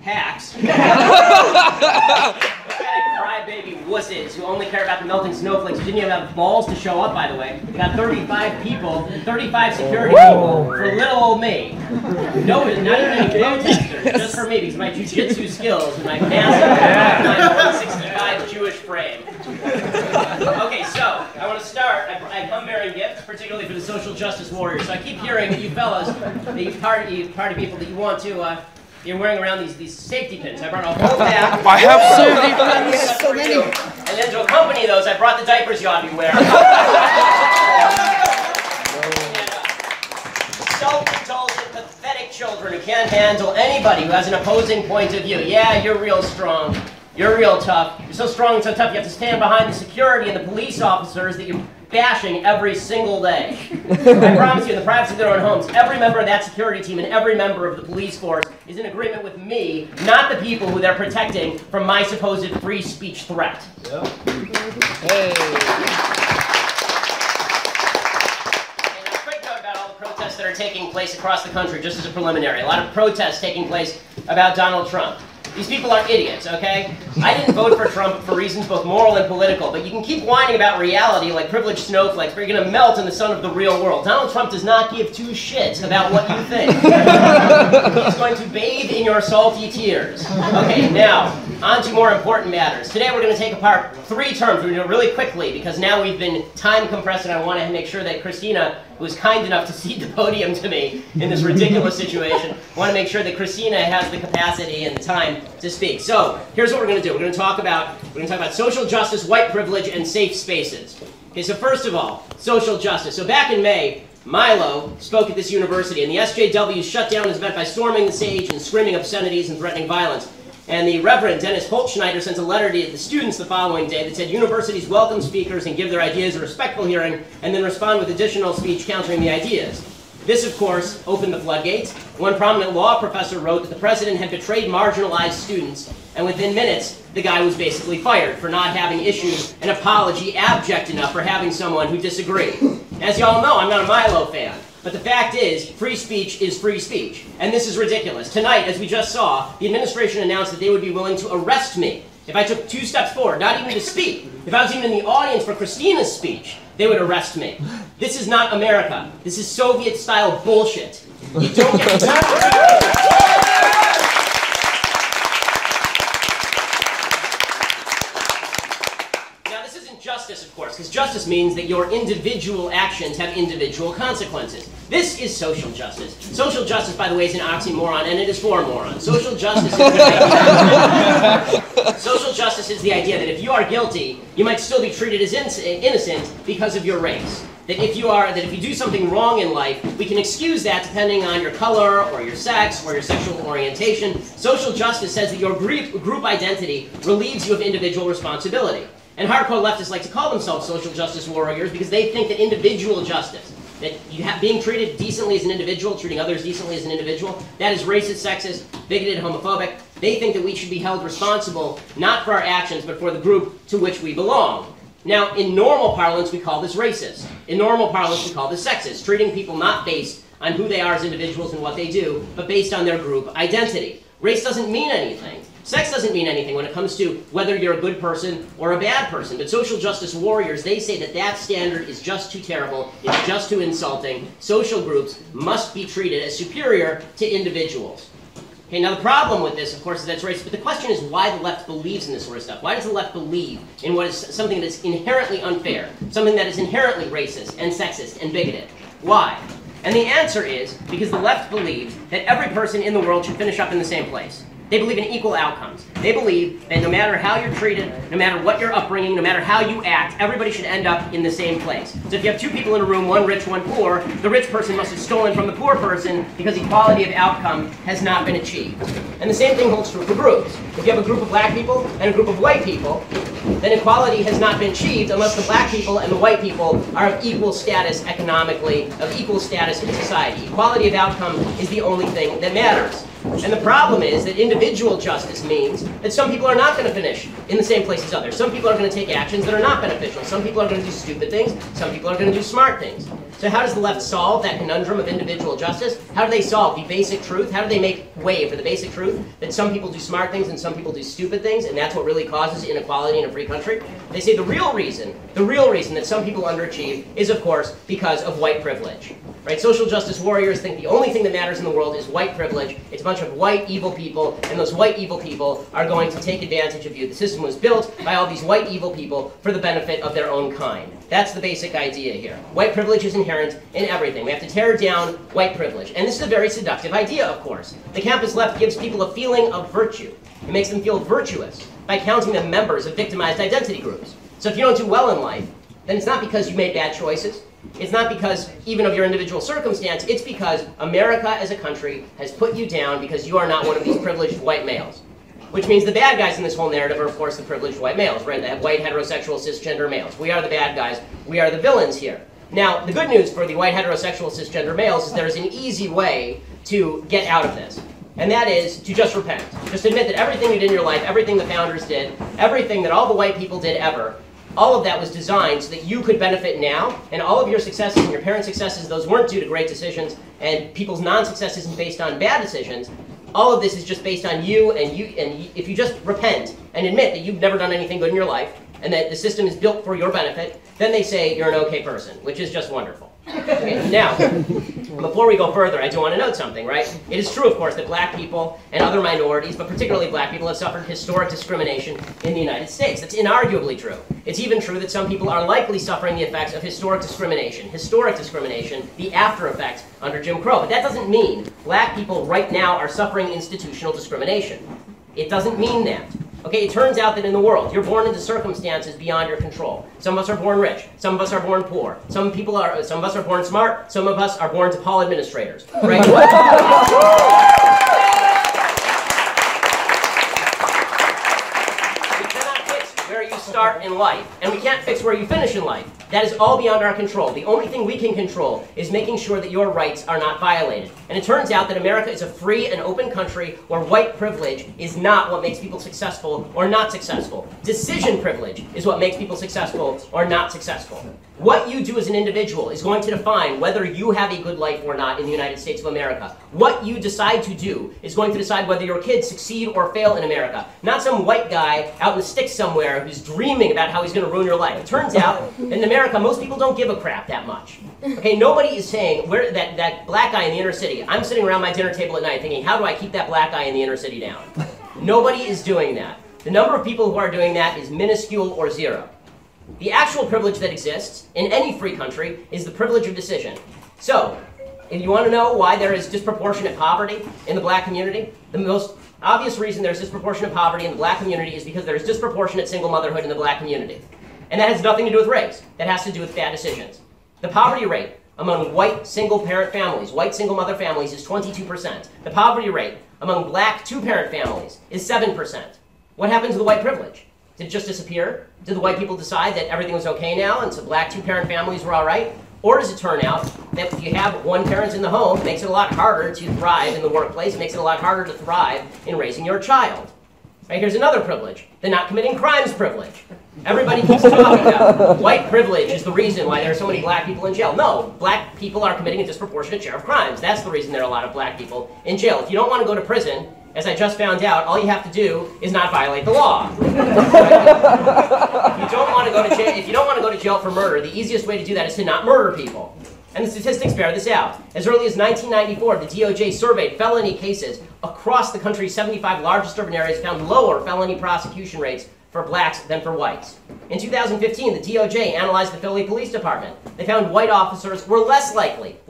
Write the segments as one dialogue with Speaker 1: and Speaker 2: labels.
Speaker 1: hacks. Crybaby wusses who only care about the melting snowflakes, who didn't even have balls to show up, by the way. We got 35 people, 35 security people for little old me. No, not even any protesters, just for me, because of my jiu-jitsu skills and my massive 165 Jewish frame. Okay, so, I want to start. I come bearing gifts, particularly for the social justice warriors. So I keep hearing that you fellas, that you party people, that you want to, you're wearing around these safety pins. I brought a whole bag.
Speaker 2: I have safety pins.
Speaker 1: Yes, so many. And then to accompany those, I brought the diapers you ought to be wearing. Self-indulgent, pathetic children who can't handle anybody who has an opposing point of view. Yeah, you're real strong. You're real tough. You're so strong and so tough, you have to stand behind the security and the police officers that you're bashing every single day. I promise you, in the privacy of their own homes, every member of that security team and every member of the police force is in agreement with me, not the people who they're protecting from my supposed free speech threat. Yep. Hey. And a quick note about all the protests that are taking place across the country, just as a preliminary. A lot of protests taking place about Donald Trump. These people are idiots, okay? I didn't vote for Trump for reasons both moral and political, but you can keep whining about reality like privileged snowflakes, but you're going to melt in the sun of the real world. Donald Trump does not give two shits about what you think. He's going to bathe in your salty tears. Okay, now, on to more important matters. Today we're going to take apart 3 terms. We're going to do it really quickly because now we've been time compressed and I want to make sure that Christina, who was kind enough to cede the podium to me in this ridiculous situation, I want to make sure that Christina has the capacity and the time to speak. So, here's what we're going to do. We're going to talk about social justice, white privilege, and safe spaces. Okay, so first of all, social justice. So back in May, Milo spoke at this university, and the SJW shut down his event by storming the stage and screaming obscenities and threatening violence. And the Reverend Dennis Holtschneider sent a letter to the students the following day that said universities welcome speakers and give their ideas a respectful hearing, and then respond with additional speech countering the ideas. This, of course, opened the floodgates. One prominent law professor wrote that the president had betrayed marginalized students, and within minutes, the guy was basically fired for not having issued an apology abject enough for having someone who disagreed. As y'all know, I'm not a Milo fan. But the fact is, free speech is free speech. And this is ridiculous. Tonight, as we just saw, the administration announced that they would be willing to arrest me if I took 2 steps forward, not even to speak. If I was even in the audience for Christina's speech, they would arrest me. This is not America. This is Soviet-style bullshit. You don't get justice, of course, because justice means that your individual actions have individual consequences. This is social justice. Social justice, by the way, is an oxymoron, and it is for morons. Social justice is the idea. Social justice is the idea that if you are guilty, you might still be treated as innocent because of your race. That if you do something wrong in life, we can excuse that depending on your color, or your sex, or your sexual orientation. Social justice says that your group identity relieves you of individual responsibility. And hardcore leftists like to call themselves social justice warriors because they think that individual justice, that being treated decently as an individual, treating others decently as an individual, that is racist, sexist, bigoted, homophobic. They think that we should be held responsible not for our actions, but for the group to which we belong. Now, in normal parlance, we call this racist. In normal parlance, we call this sexist, treating people not based on who they are as individuals and what they do, but based on their group identity. Race doesn't mean anything. Sex doesn't mean anything when it comes to whether you're a good person or a bad person. But social justice warriors, they say that that standard is just too terrible, it's just too insulting. Social groups must be treated as superior to individuals. Okay, now the problem with this, of course, is that it's racist, but the question is why the left believes in this sort of stuff. Why does the left believe in what is something that is inherently unfair, something that is inherently racist and sexist and bigoted? Why? And the answer is because the left believes that every person in the world should finish up in the same place. They believe in equal outcomes. They believe that no matter how you're treated, no matter what your upbringing, no matter how you act, everybody should end up in the same place. So if you have 2 people in a room, one rich, one poor, the rich person must have stolen from the poor person because equality of outcome has not been achieved. And the same thing holds true for groups. If you have a group of black people and a group of white people, then equality has not been achieved unless the black people and the white people are of equal status economically, of equal status in society. Equality of outcome is the only thing that matters. And the problem is that individual justice means that some people are not going to finish in the same place as others. Some people are going to take actions that are not beneficial. Some people are going to do stupid things. Some people are going to do smart things. So how does the left solve that conundrum of individual justice? How do they solve the basic truth? How do they make way for the basic truth that some people do smart things and some people do stupid things, and that's what really causes inequality in a free country? They say the real reason that some people underachieve is, of course, because of white privilege. Right? Social justice warriors think the only thing that matters in the world is white privilege. It's a bunch of white evil people, and those white evil people are going to take advantage of you. The system was built by all these white evil people for the benefit of their own kind. That's the basic idea here. White privilege is inherent in everything. We have to tear down white privilege. And this is a very seductive idea, of course. The campus left gives people a feeling of virtue. It makes them feel virtuous by counting them members of victimized identity groups. So if you don't do well in life, then it's not because you made bad choices. It's not because even of your individual circumstance. It's because America as a country has put you down because you are not one of these privileged white males. Which means the bad guys in this whole narrative are, of course, the privileged white males, right? The white, heterosexual, cisgender males. We are the bad guys. We are the villains here. Now, the good news for the white, heterosexual, cisgender males is there's an easy way to get out of this. And that is to just repent. Just admit that everything you did in your life, everything the founders did, everything that all the white people did ever, all of that was designed so that you could benefit now, and all of your successes and your parents' successes, those weren't due to great decisions, and people's non-success isn't based on bad decisions. All of this is just based on you, and if you just repent and admit that you've never done anything good in your life, and that the system is built for your benefit, then they say you're an okay person, which is just wonderful. Okay, now, before we go further, I do want to note something, right? It is true, of course, that black people and other minorities, but particularly black people, have suffered historic discrimination in the United States. That's inarguably true. It's even true that some people are likely suffering the effects of historic discrimination, the after effects under Jim Crow. But that doesn't mean black people right now are suffering institutional discrimination. It doesn't mean that. Okay, it turns out that in the world, you're born into circumstances beyond your control. Some of us are born rich. Some of us are born poor. Some of us are born smart. Some of us are born to Paul administrators. Right? We cannot fix where you start in life, and we can't fix where you finish in life. That is all beyond our control. The only thing we can control is making sure that your rights are not violated. And it turns out that America is a free and open country where white privilege is not what makes people successful or not successful. Decision privilege is what makes people successful or not successful. What you do as an individual is going to define whether you have a good life or not in the United States of America. What you decide to do is going to decide whether your kids succeed or fail in America. Not some white guy out in the sticks somewhere who's dreaming about how he's going to ruin your life. It turns out in America, most people don't give a crap that much. Okay, nobody is saying where that black guy in the inner city. I'm sitting around my dinner table at night thinking, how do I keep that black guy in the inner city down? Nobody is doing that. The number of people who are doing that is minuscule or zero. The actual privilege that exists in any free country is the privilege of decision. So, if you want to know why there is disproportionate poverty in the black community, the most obvious reason there's disproportionate poverty in the black community is because there's disproportionate single motherhood in the black community. And that has nothing to do with race. That has to do with bad decisions. The poverty rate among white single-parent families, white single-mother families, is 22%. The poverty rate among black two-parent families is 7%. What happened to the white privilege? Did it just disappear? Did the white people decide that everything was okay now and so black two-parent families were all right? Or does it turn out that if you have one parent in the home, it makes it a lot harder to thrive in the workplace, it makes it a lot harder to thrive in raising your child? Right, here's another privilege, the not committing crimes privilege. Everybody keeps talking about white privilege is the reason why there are so many black people in jail. No, black people are committing a disproportionate share of crimes. That's the reason there are a lot of black people in jail. If you don't want to go to prison, as I just found out, all you have to do is not violate the law. If you don't want to go to jail for murder, the easiest way to do that is to not murder people. And the statistics bear this out. As early as 1994, the DOJ surveyed felony cases across the country's 75 largest urban areas, found lower felony prosecution rates for blacks than for whites. In 2015, the DOJ analyzed the Philly Police Department. They found white officers were less likely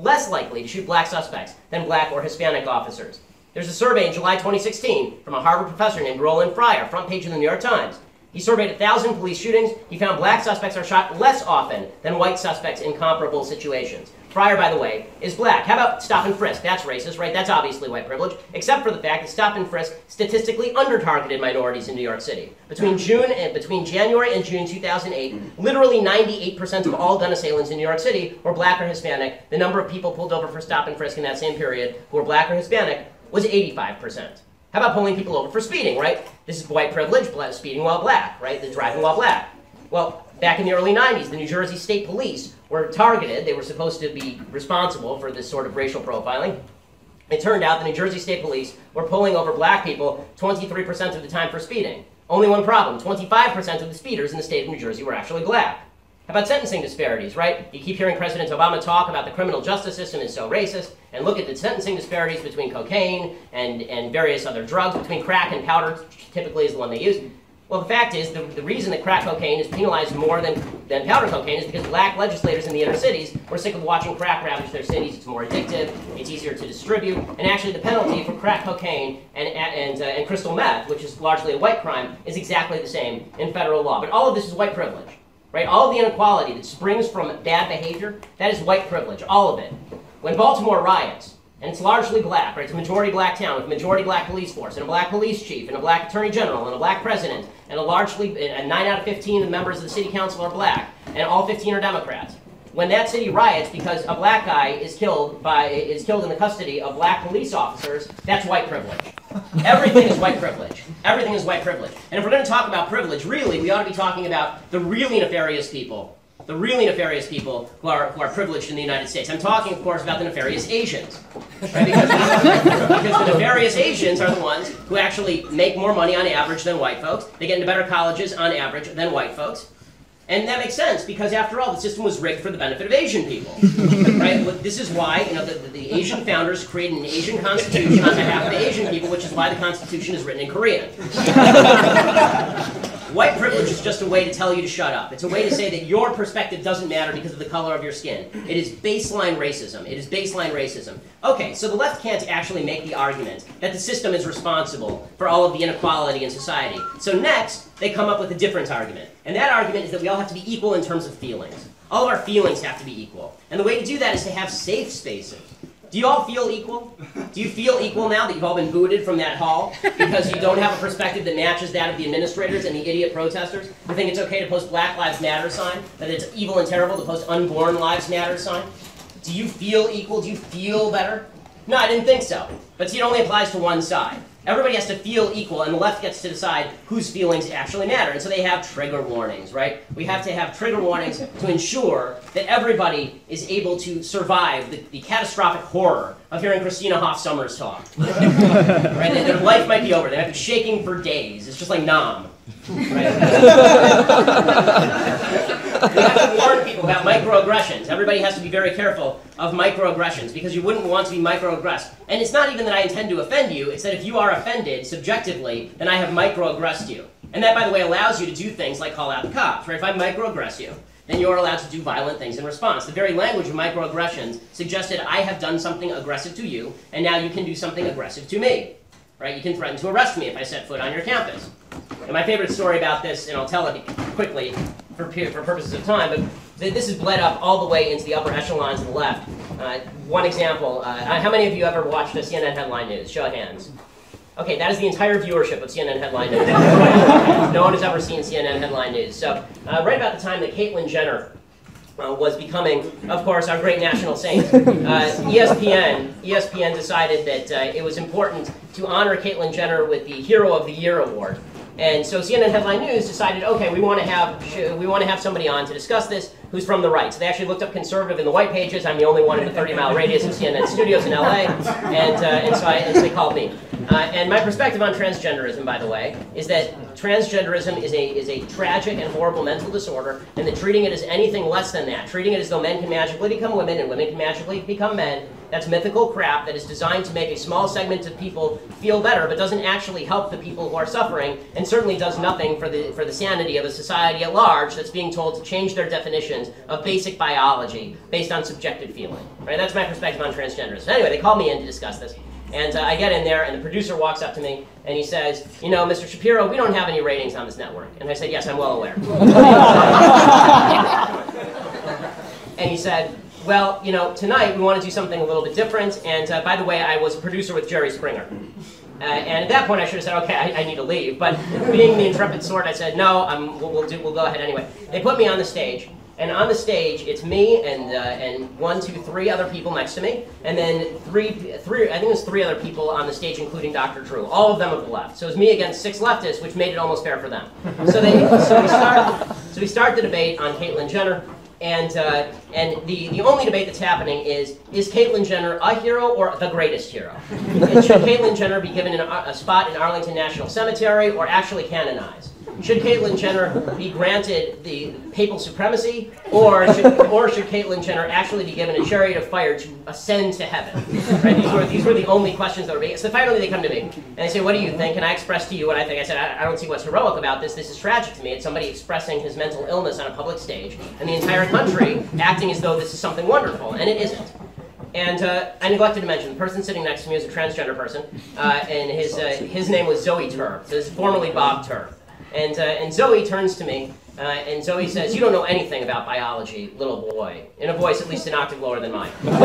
Speaker 1: to shoot black suspects than black or Hispanic officers. There's a survey in July 2016 from a Harvard professor named Roland Fryer, front page of the New York Times. He surveyed 1,000 police shootings. He found black suspects are shot less often than white suspects in comparable situations. Fryer, by the way, is black. How about stop and frisk? That's racist, right? That's obviously white privilege, except for the fact that stop and frisk statistically under-targeted minorities in New York City. Between January and June 2008, literally 98% of all gun assailants in New York City were black or Hispanic. The number of people pulled over for stop and frisk in that same period who were black or Hispanic was 85%. How about pulling people over for speeding, right? This is white privilege, speeding while black, right? The driving while black. Well, back in the early 90s, the New Jersey State Police were targeted. They were supposed to be responsible for this sort of racial profiling. It turned out the New Jersey State Police were pulling over black people 23% of the time for speeding. Only one problem, 25% of the speeders in the state of New Jersey were actually black. How about sentencing disparities, right? You keep hearing President Obama talk about the criminal justice system is so racist, and look at the sentencing disparities between cocaine and various other drugs, between crack and powder, typically is the one they use. Well, the fact is, the reason that crack cocaine is penalized more than powder cocaine is because black legislators in the inner cities were sick of watching crack ravage their cities. It's more addictive, it's easier to distribute, and actually the penalty for crack cocaine and crystal meth, which is largely a white crime, is exactly the same in federal law. But all of this is white privilege. Right? All of the inequality that springs from bad behavior, that is white privilege, all of it. When Baltimore riots, and it's largely black, right? It's a majority black town with a majority black police force, and a black police chief, and a black attorney general, and a black president, and and 9 out of 15 of the members of the city council are black, and all 15 are Democrats. When that city riots because a black guy is killed in the custody of black police officers, that's white privilege. Everything is white privilege. Everything is white privilege. And if we're going to talk about privilege, really, we ought to be talking about the really nefarious people. The really nefarious people who are privileged in the United States. I'm talking, of course, about the nefarious Asians. Right? Because the nefarious Asians are the ones who actually make more money on average than white folks. They get into better colleges on average than white folks. And that makes sense, because after all, the system was rigged for the benefit of Asian people. Right? This is why the Asian founders created an Asian constitution on behalf of the Asian people, which is why the Constitution is written in Korean. White privilege is just a way to tell you to shut up. It's a way to say that your perspective doesn't matter because of the color of your skin. It is baseline racism. It is baseline racism. Okay, so the left can't actually make the argument that the system is responsible for all of the inequality in society. So next, they come up with a different argument. And that argument is that we all have to be equal in terms of feelings. All of our feelings have to be equal. And the way to do that is to have safe spaces. Do you all feel equal? Do you feel equal now that you've all been booted from that hall because you don't have a perspective that matches that of the administrators and the idiot protesters who think it's okay to post Black Lives Matter sign, that it's evil and terrible to post Unborn Lives Matter sign? Do you feel equal? Do you feel better? No, I didn't think so. But see, it only applies to one side. Everybody has to feel equal, and the left gets to decide whose feelings actually matter. And so they have trigger warnings, right? We have to have trigger warnings to ensure that everybody is able to survive the catastrophic horror of hearing Christina Hoff Sommers talk. Right? Their life might be over. They might be shaking for days. It's just like Nam. Right? We have to warn people about microaggressions. Everybody has to be very careful of microaggressions because you wouldn't want to be microaggressed. And it's not even that I intend to offend you, it's that if you are offended subjectively, then I have microaggressed you. And that, by the way, allows you to do things like call out the cops. Right? If I microaggress you, then you're allowed to do violent things in response. The very language of microaggressions suggested I have done something aggressive to you, and now you can do something aggressive to me. Right? You can threaten to arrest me if I set foot on your campus. And my favorite story about this, and I'll tell it quickly for purposes of time, but this has bled up all the way into the upper echelons of the left. One example, how many of you ever watched the CNN headline news? Show of hands. Okay, that is the entire viewership of CNN headline news. No one has ever seen CNN headline news. So right about the time that Caitlyn Jenner was becoming, of course, our great national saint, ESPN decided that it was important to honor Caitlyn Jenner with the Hero of the Year award. And so CNN Headline News decided, okay, we want to have somebody on to discuss this who's from the right. So they actually looked up conservative in the white pages. I'm the only one in the 30-mile radius of CNN studios in LA, and so they called me. And my perspective on transgenderism, by the way, is that transgenderism is a tragic and horrible mental disorder, and that treating it as anything less than that, treating it as though men can magically become women and women can magically become men, that's mythical crap that is designed to make a small segment of people feel better, but doesn't actually help the people who are suffering, and certainly does nothing for the sanity of a society at large that's being told to change their definitions of basic biology based on subjective feeling. Right? That's my perspective on transgenderism. Anyway, they called me in to discuss this. And I get in there, and the producer walks up to me, and he says, you know, Mr. Shapiro, we don't have any ratings on this network. And I said, yes, I'm well aware. And he said, well, you know, tonight we want to do something a little bit different, and by the way, I was a producer with Jerry Springer. And at that point I should have said, okay, I need to leave. But being the intrepid sort, I said, no, we'll go ahead anyway. They put me on the stage. And on the stage, it's me and 1, 2, 3 other people next to me, and then three. I think there's 3 other people on the stage, including Dr. Drew. All of them of the left. So it was me against 6 leftists, which made it almost fair for them. So we start the debate on Caitlyn Jenner, And the only debate that's happening is Caitlyn Jenner a hero or the greatest hero? Should Caitlyn Jenner be given a spot in Arlington National Cemetery or actually canonized? Should Caitlyn Jenner be granted the papal supremacy, or should Caitlyn Jenner actually be given a chariot of fire to ascend to heaven? Right? These were the only questions that were being. So finally they come to me and they say, "What do you think?" And I express to you what I think. I said, "I don't see what's heroic about this. This is tragic to me. It's somebody expressing his mental illness on a public stage, and the entire country acting as though this is something wonderful, and it isn't." And I neglected to mention, the person sitting next to me is a transgender person, and his name was Zoe Turr. So this is formerly Bob Turr. And Zoe turns to me, and Zoe says, "You don't know anything about biology, little boy," in a voice at least an octave lower than mine. And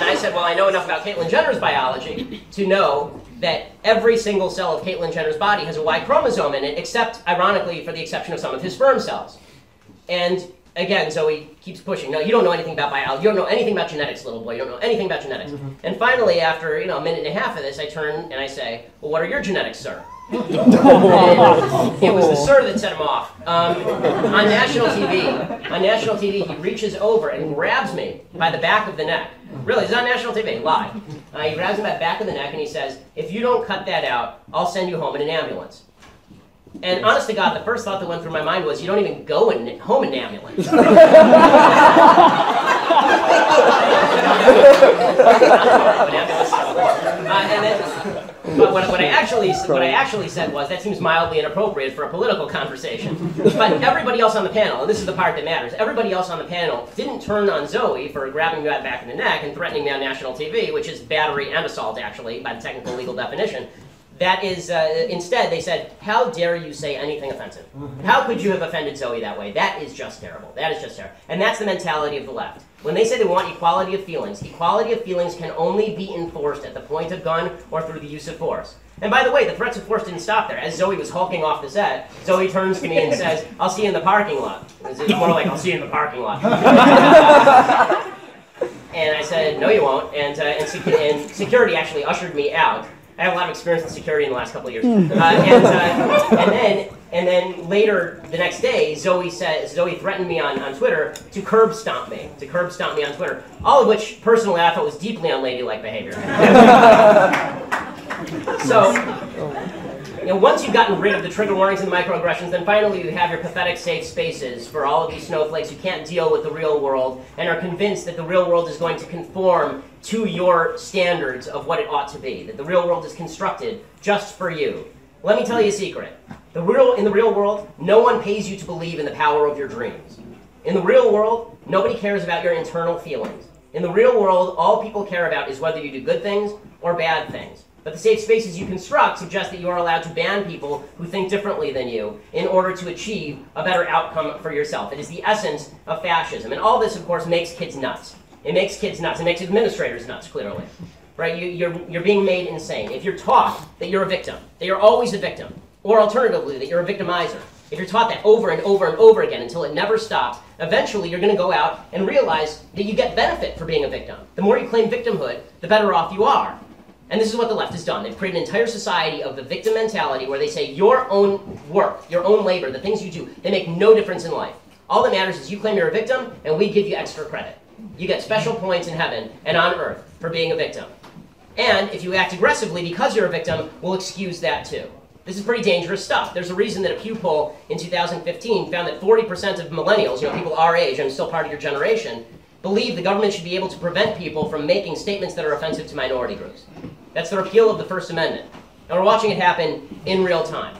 Speaker 1: I said, "Well, I know enough about Caitlyn Jenner's biology to know that every single cell of Caitlyn Jenner's body has a Y chromosome in it, except, ironically, for the exception of some of his sperm cells." And again, Zoe keeps pushing. "No, you don't know anything about biology. You don't know anything about genetics, little boy. You don't know anything about genetics." And finally, after a minute and a half of this, I turn and I say, "Well, what are your genetics, sir?" And it was the sir that set him off. On national TV, he reaches over and grabs me by the back of the neck. Really, it's on national TV, live. He grabs me by the back of the neck and he says, "If you don't cut that out, I'll send you home in an ambulance." And honest to God, the first thought that went through my mind was, you don't even go home in an ambulance. But what I actually said was, that seems mildly inappropriate for a political conversation. But everybody else on the panel, and this is the part that matters, everybody else on the panel didn't turn on Zoe for grabbing me by the back of the neck and threatening me on national TV, which is battery and assault, actually, by the technical legal definition. That is, instead, they said, "How dare you say anything offensive? How could you have offended Zoe that way? That is just terrible. That is just terrible." And that's the mentality of the left. When they say they want equality of feelings can only be enforced at the point of gun or through the use of force. And by the way, the threats of force didn't stop there. As Zoe was hulking off the set, Zoe turns to me and says, "I'll see you in the parking lot." It's more like, "I'll see you in the parking lot." And I said, "No, you won't." And security actually ushered me out. I have a lot of experience in security in the last couple of years. And then later, the next day, Zoe threatened me on Twitter to curb stomp me on Twitter. All of which, personally, I thought was deeply unladylike behavior. So, once you've gotten rid of the trigger warnings and the microaggressions, then finally you have your pathetic safe spaces for all of these snowflakes who can't deal with the real world and are convinced that the real world is going to conform to your standards of what it ought to be, that the real world is constructed just for you. Let me tell you a secret. In the real world, no one pays you to believe in the power of your dreams. In the real world, nobody cares about your internal feelings. In the real world, all people care about is whether you do good things or bad things. But the safe spaces you construct suggest that you are allowed to ban people who think differently than you in order to achieve a better outcome for yourself. It is the essence of fascism. And all this, of course, makes kids nuts. It makes kids nuts. It makes administrators nuts, clearly. Right? You're being made insane. If you're taught that you're a victim, that you're always a victim, or alternatively, that you're a victimizer, if you're taught that over and over and over again until it never stops, eventually you're going to go out and realize that you get benefit for being a victim. The more you claim victimhood, the better off you are. And this is what the left has done. They've created an entire society of the victim mentality where they say your own work, your own labor, the things you do, they make no difference in life. All that matters is you claim you're a victim, and we give you extra credit. You get special points in heaven and on earth for being a victim. And if you act aggressively because you're a victim, we'll excuse that too. This is pretty dangerous stuff. There's a reason that a Pew poll in 2015 found that 40% of millennials, people our age, I'm still part of your generation, believe the government should be able to prevent people from making statements that are offensive to minority groups. That's the repeal of the First Amendment. And we're watching it happen in real time.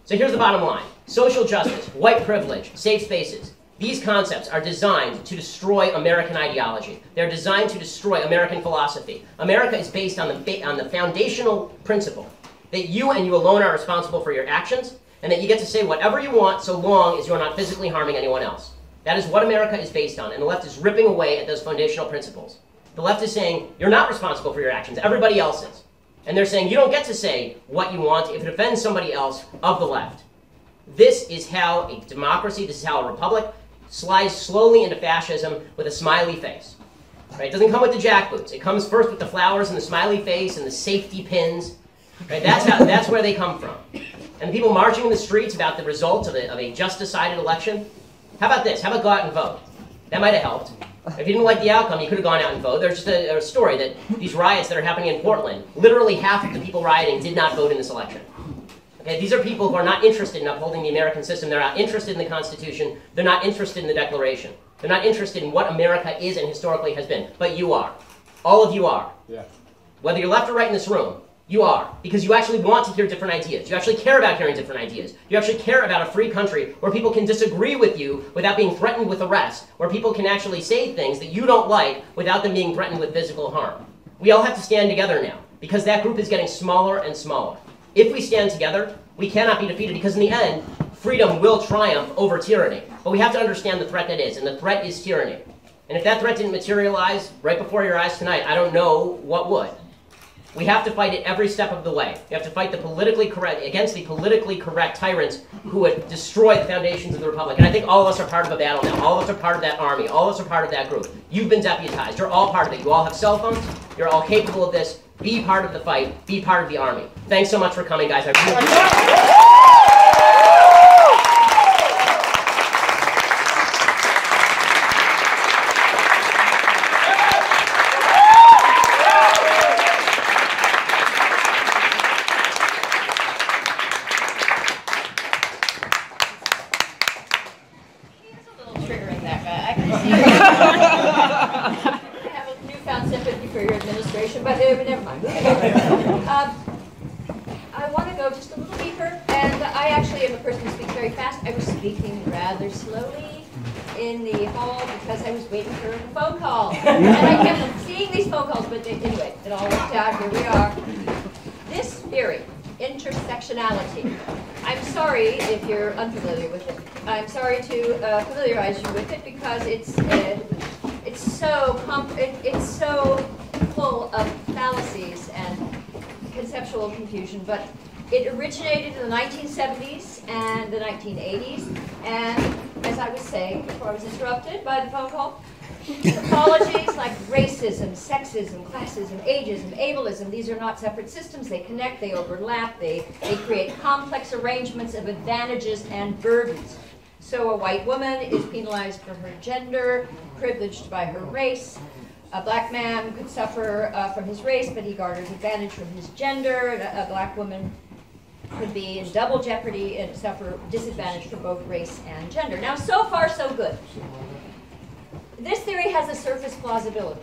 Speaker 1: So here's the bottom line. Social justice, white privilege, safe spaces. These concepts are designed to destroy American ideology. They're designed to destroy American philosophy. America is based on the foundational principle that you and you alone are responsible for your actions, and that you get to say whatever you want so long as you're not physically harming anyone else. That is what America is based on, and the left is ripping away at those foundational principles. The left is saying, you're not responsible for your actions, everybody else is. And they're saying, you don't get to say what you want if it offends somebody else of the left. This is how a democracy, this is how a republic slides slowly into fascism with a smiley face. Right? It doesn't come with the jackboots. It comes first with the flowers and the smiley face and the safety pins. Right? That's where they come from. And the people marching in the streets about the results of a just decided election, how about this? How about go out and vote? That might have helped. If you didn't like the outcome, you could have gone out and voted. There's just a story that these riots that are happening in Portland, literally half of the people rioting did not vote in this election. Okay, these are people who are not interested in upholding the American system. They're not interested in the Constitution. They're not interested in the Declaration. They're not interested in what America is and historically has been. But you are. All of you are. Yeah. Whether you're left or right in this room, you are. Because you actually want to hear different ideas. You actually care about hearing different ideas. You actually care about a free country where people can disagree with you without being threatened with arrest, where people can actually say things that you don't like without them being threatened with physical harm. We all have to stand together now, because that group is getting smaller and smaller. If we stand together, we cannot be defeated, because in the end, freedom will triumph over tyranny. But we have to understand the threat that is, and the threat is tyranny. And if that threat didn't materialize right before your eyes tonight, I don't know what would. We have to fight it every step of the way. We have to fight against the politically correct tyrants who would destroy the foundations of the Republic. And I think all of us are part of a battle now. All of us are part of that army. All of us are part of that group. You've been deputized. You're all part of it. You all have cell phones. You're all capable of this. Be part of the fight. Be part of the army. Thanks so much for coming, guys. I appreciate it.
Speaker 2: I want to go just a little deeper, and I actually am a person who speaks very fast. I was speaking rather slowly in the hall because I was waiting for a phone call. And I kept seeing these phone calls, but anyway, it all worked out. Here we are. This theory, intersectionality. I'm sorry if you're unfamiliar with it. I'm sorry to familiarize you with it because it's so full of fallacies and conceptual confusion, but it originated in the 1970s and the 1980s, and as I was saying before I was interrupted by the phone call, topologies like racism, sexism, classism, ageism, ableism, these are not separate systems. They connect, they overlap, they create complex arrangements of advantages and burdens. So a white woman is penalized for her gender, privileged by her race. A black man could suffer from his race, but he garners advantage from his gender. A black woman could be in double jeopardy and suffer disadvantage from both race and gender. Now, so far, so good. This theory has a surface plausibility.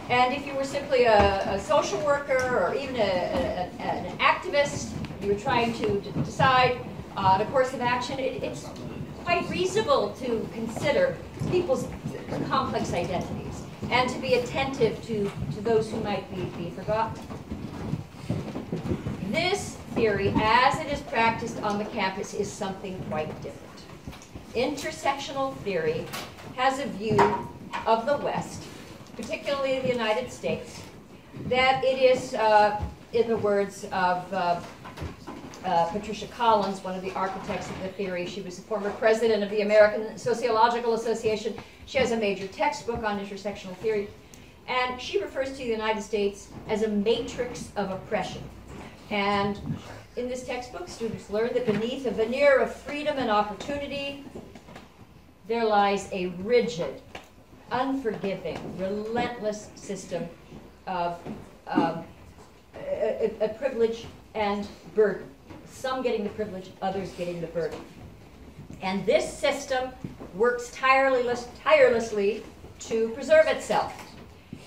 Speaker 2: And if you were simply a social worker or even an activist, you were trying to decide on a course of action, it's quite reasonable to consider people's complex identities and to be attentive to those who might be forgotten. This theory, as it is practiced on the campus, is something quite different. Intersectional theory has a view of the West, particularly the United States, that it is, in the words of Patricia Collins, one of the architects of the theory. She was the former president of the American Sociological Association. She has a major textbook on intersectional theory. And she refers to the United States as a matrix of oppression. And in this textbook, students learn that beneath a veneer of freedom and opportunity, there lies a rigid, unforgiving, relentless system of a privilege and burden. Some getting the privilege, others getting the burden. And this system works tirelessly to preserve itself.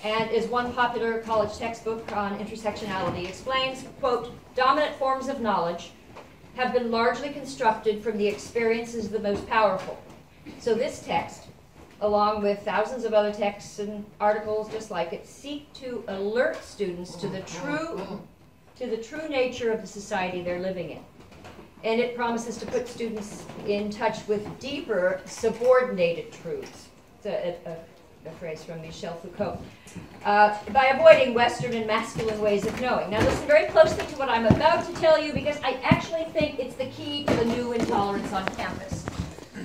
Speaker 2: And as one popular college textbook on intersectionality explains, quote, dominant forms of knowledge have been largely constructed from the experiences of the most powerful. So this text, along with thousands of other texts and articles just like it, seek to alert students to the true nature of the society they're living in. And it promises to put students in touch with deeper, subordinated truths. It's a phrase from Michel Foucault. By avoiding Western and masculine ways of knowing. Now listen very closely to what I'm about to tell you, because I actually think it's the key to the new intolerance on campus.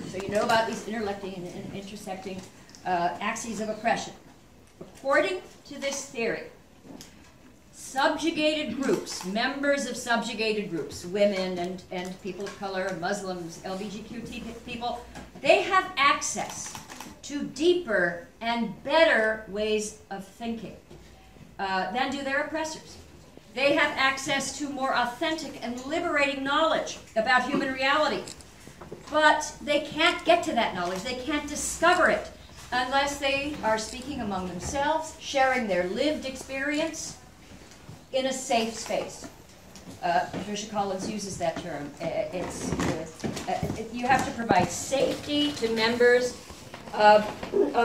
Speaker 2: So you know about these interlecting and intersecting axes of oppression. According to this theory,
Speaker 3: subjugated groups, members of subjugated groups, women and people of color, Muslims, LGBTQ people, they have access to deeper and better ways of thinking than do their oppressors. They have access to more authentic and liberating knowledge about human reality. But they can't get to that knowledge, they can't discover it, unless they are speaking among themselves, sharing their lived experience in a safe space. Patricia Collins uses that term. You have to provide safety to members of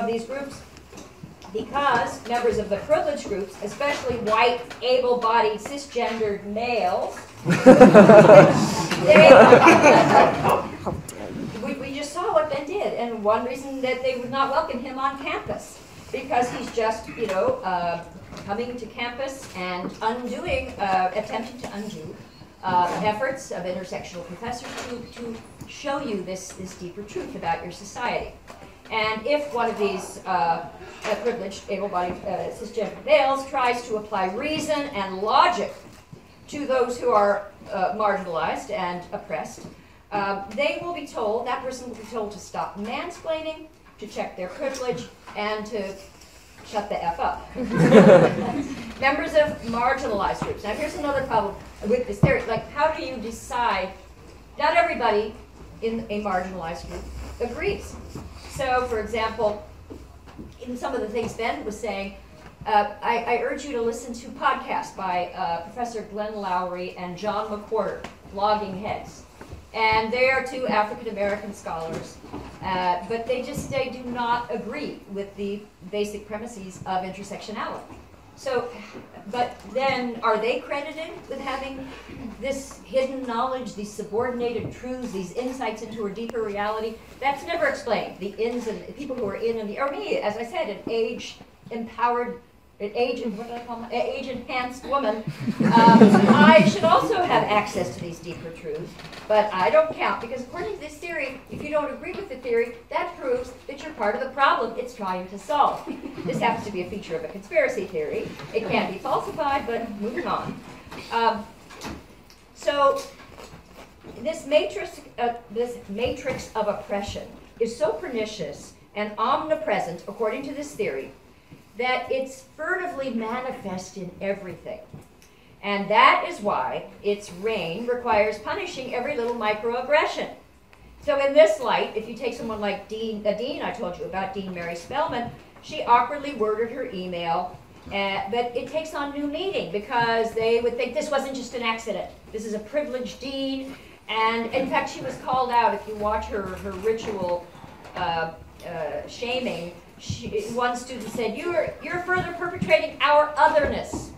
Speaker 3: these groups, because members of the privileged groups, especially white, able-bodied, cisgendered males, we just saw what Ben did, and one reason that they would not welcome him on campus, because he's just, coming to campus and attempting to undo efforts of intersectional professors to show you this deeper truth about your society. And if one of these privileged, able-bodied, cisgender males tries to apply reason and logic to those who are marginalized and oppressed, they will be told, that person will be told to stop mansplaining, to check their privilege, and to shut the F up. Members of marginalized groups. Now here's another problem with this theory. Like, how do you decide? Not everybody in a marginalized group agrees. So, for example, in some of the things Ben was saying, I urge you to listen to podcasts by Professor Glenn Lowry and John McWhorter, Blogging Heads. And they are two African-American scholars, but they do not agree with the basic premises of intersectionality. So, but then are they credited with having this hidden knowledge, these subordinated truths, these insights into a deeper reality? That's never explained. The ins and the people who are in and the, or me, as I said, an age-empowered, age-enhanced woman, I should also have access to these deeper truths, but I don't count, because according to this theory, if you don't agree with the theory, that proves that you're part of the problem it's trying to solve. This happens to be a feature of a conspiracy theory. It can't be falsified, but moving on. So this matrix of oppression is so pernicious and omnipresent, according to this theory, that it's furtively manifest in everything. And that is why its reign requires punishing every little microaggression. So in this light, if you take someone like Dean I told you about, Dean Mary Spellman, she awkwardly worded her email, but it takes on new meaning, because they would think this wasn't just an accident. This is a privileged dean, and in fact she was called out. If you watch her ritual shaming, one student said, you're further perpetrating our otherness.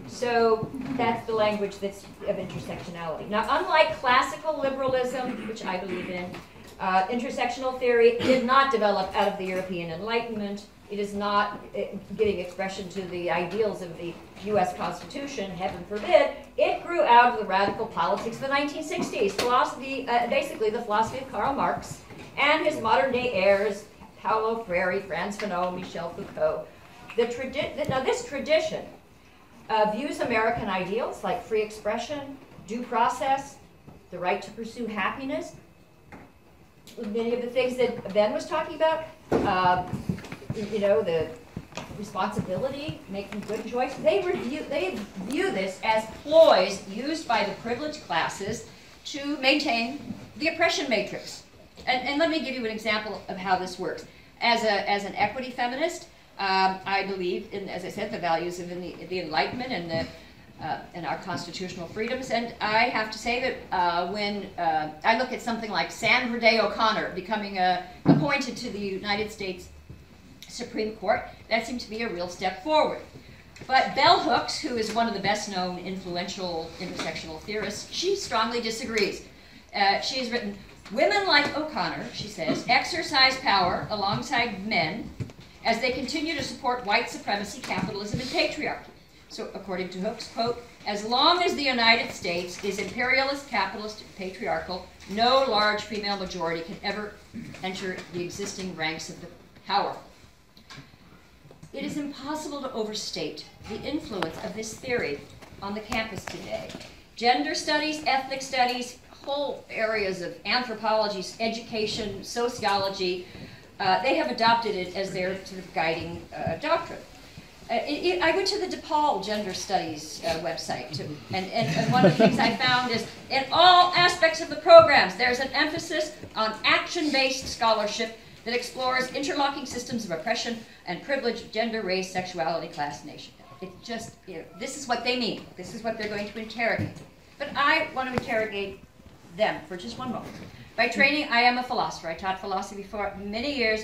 Speaker 3: So that's the language that's of intersectionality. Now, unlike classical liberalism, which I believe in, intersectional theory did not develop out of the European Enlightenment. It is not giving expression to the ideals of the U.S. Constitution, heaven forbid. It grew out of the radical politics of the 1960s, philosophy, basically the philosophy of Karl Marx and his modern-day heirs, Paulo Freire, Frantz Fanon, Michel Foucault. Now this tradition views American ideals like free expression, due process, the right to pursue happiness, many of the things that Ben was talking about, the responsibility, making good choices. They view this as ploys used by the privileged classes to maintain the oppression matrix. And let me give you an example of how this works. As an equity feminist, I believe in, as I said, the values of the Enlightenment and our constitutional freedoms. And I have to say that when I look at something like Sandra Day O'Connor becoming appointed to the United States Supreme Court, that seemed to be a real step forward. But Bell Hooks, who is one of the best-known influential intersectional theorists, she strongly disagrees. She has written, "Women like O'Connor," she says, "exercise power alongside men as they continue to support white supremacy, capitalism, and patriarchy." So according to Hooks, quote, "As long as the United States is imperialist, capitalist, patriarchal, no large female majority can ever enter the existing ranks of the powerful." It is impossible to overstate the influence of this theory on the campus today. Gender studies, ethnic studies, whole areas of anthropology, education, sociology, they have adopted it as their sort of guiding doctrine. I went to the DePaul Gender Studies website, and one of the things I found is in all aspects of the programs, there's an emphasis on action-based scholarship that explores interlocking systems of oppression and privilege, gender, race, sexuality, class, nation. It just, this is what they mean. This is what they're going to interrogate. But I want to interrogate them for just one moment. By training, I am a philosopher. I taught philosophy for many years.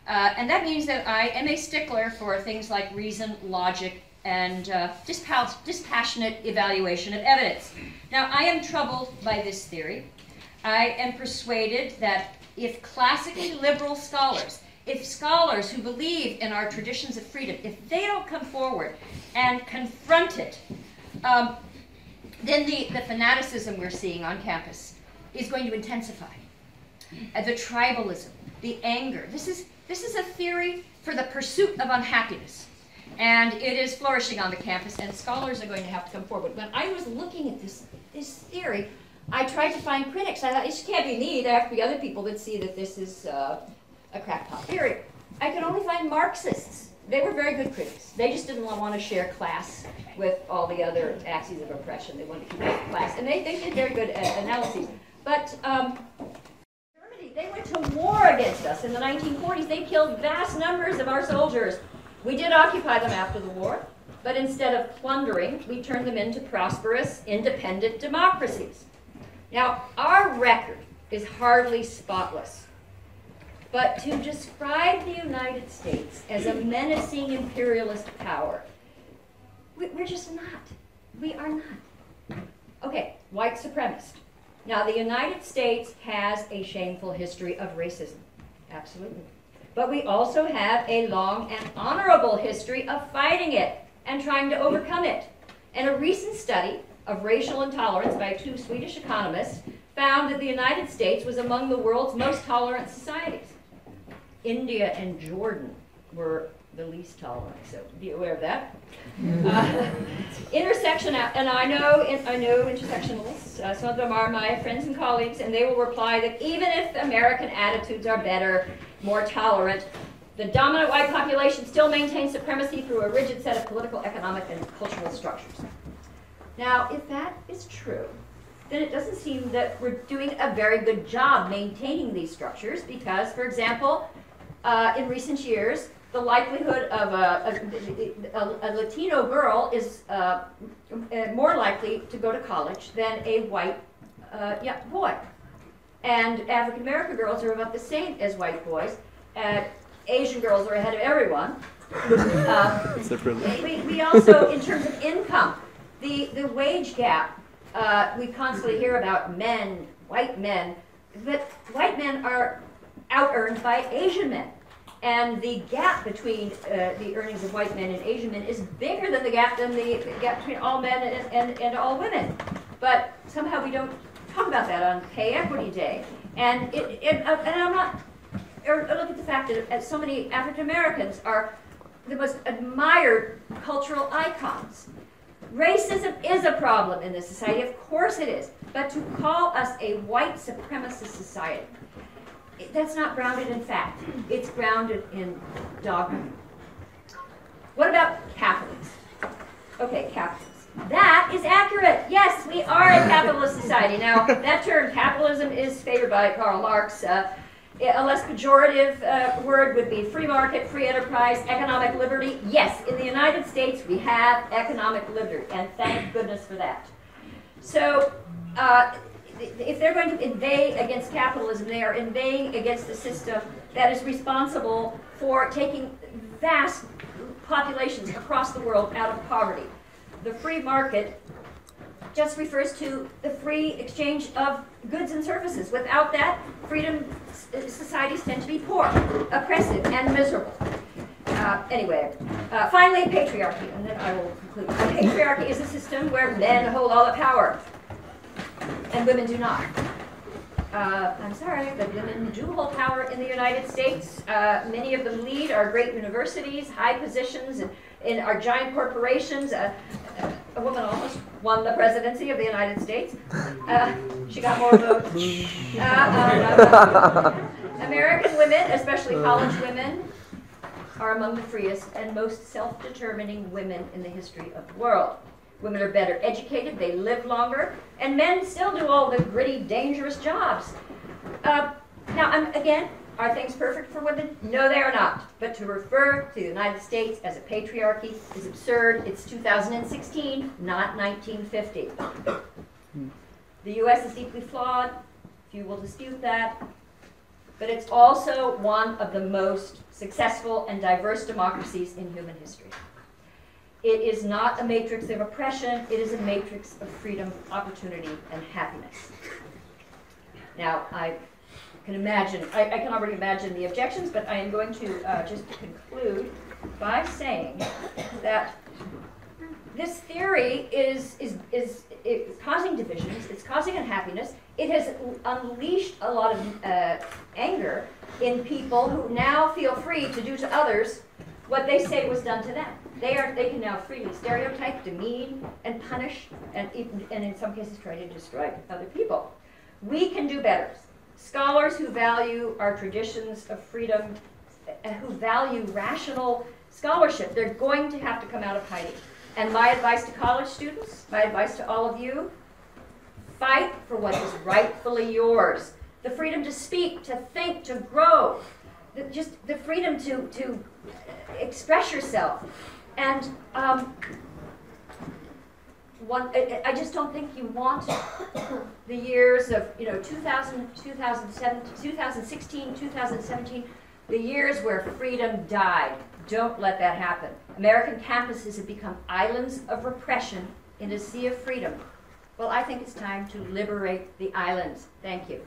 Speaker 3: And that means that I am a stickler for things like reason, logic, and dispassionate evaluation of evidence. Now, I am troubled by this theory. I am persuaded that if classically liberal scholars, if scholars who believe in our traditions of freedom, if they don't come forward and confront it, then the fanaticism we're seeing on campus is going to intensify. The tribalism, the anger. This is a theory for the pursuit of unhappiness. And it is flourishing on the campus, and scholars are going to have to come forward. When I was looking at this theory, I tried to find critics. I thought, this can't be me. There have to be other people that see that this is a crackpot theory. I could only find Marxists. They were very good critics. They just didn't want to share class with all the other axes of oppression. They wanted to keep it class. And they did very good analyses. But Germany, they went to war against us in the 1940s. They killed vast numbers of our soldiers. We did occupy them after the war, but instead of plundering, we turned them into prosperous, independent democracies. Now, our record is hardly spotless, but to describe the United States as a menacing imperialist power, we're just not. We are not. Okay, white supremacist. Now, the United States has a shameful history of racism, absolutely. But we also have a long and honorable history of fighting it and trying to overcome it. And a recent study of racial intolerance by 2 Swedish economists found that the United States was among the world's most tolerant societies. India and Jordan were the least tolerant, so be aware of that. Intersection, and I know intersectionalists, some of them are my friends and colleagues, and they will reply that even if American attitudes are better, more tolerant, the dominant white population still maintains supremacy through a rigid set of political, economic, and cultural structures. Now, if that is true, then it doesn't seem that we're doing a very good job maintaining these structures because, for example, in recent years, the likelihood of a Latino girl is more likely to go to college than a white boy. And African American girls are about the same as white boys. Asian girls are ahead of everyone.
Speaker 4: It's their privilege.
Speaker 3: We also, in terms of income, the wage gap, we constantly hear about men, white men, but white men are out-earned by Asian men. And the gap between the earnings of white men and Asian men is bigger than the gap between all men and all women. But somehow we don't talk about that on Pay Equity Day. And I'm not, or look at the fact that so many African Americans are the most admired cultural icons. Racism is a problem in this society, of course it is. But to call us a white supremacist society, that's not grounded in fact. It's grounded in dogma. What about capitalism? Okay, capitalism. That is accurate. Yes, we are a capitalist society. Now, that term, capitalism, is favored by Karl Marx. A less pejorative word would be free market, free enterprise, economic liberty. Yes, in the United States, we have economic liberty, and thank goodness for that. So, if they're going to invade against capitalism, they are invading against the system that is responsible for taking vast populations across the world out of poverty. The free market just refers to the free exchange of goods and services. Without that, freedom societies tend to be poor, oppressive, and miserable. Finally, patriarchy, and then I will conclude. Patriarchy is a system where men hold all the power and women do not. I'm sorry, but women do hold power in the United States. Many of them lead our great universities, high positions in our giant corporations. A woman almost won the presidency of the United States. She got more votes. American women, especially college women, are among the freest and most self-determining women in the history of the world. Women are better educated, they live longer, and men still do all the gritty, dangerous jobs. Now, again, are things perfect for women? No, they are not. But to refer to the United States as a patriarchy is absurd. It's 2016, not 1950. The U.S. is deeply flawed. Few will dispute that. But it's also one of the most successful and diverse democracies in human history. It is not a matrix of oppression, it is a matrix of freedom, opportunity, and happiness. Now, I can already imagine the objections, but I am going to just conclude by saying that this theory is causing divisions, it's causing unhappiness, it has unleashed a lot of anger in people who now feel free to do to others what they say was done to them. They can now freely stereotype, demean, and punish, and in some cases try to destroy other people. We can do better. Scholars who value our traditions of freedom, who value rational scholarship, they're going to have to come out of hiding. And my advice to college students, my advice to all of you, fight for what is rightfully yours. The freedom to speak, to think, to grow, just the freedom to express yourself. And I just don't think you want the years of 2016, 2017, the years where freedom died. Don't let that happen. American campuses have become islands of repression in a sea of freedom. Well, I think it's time to liberate the islands. Thank you.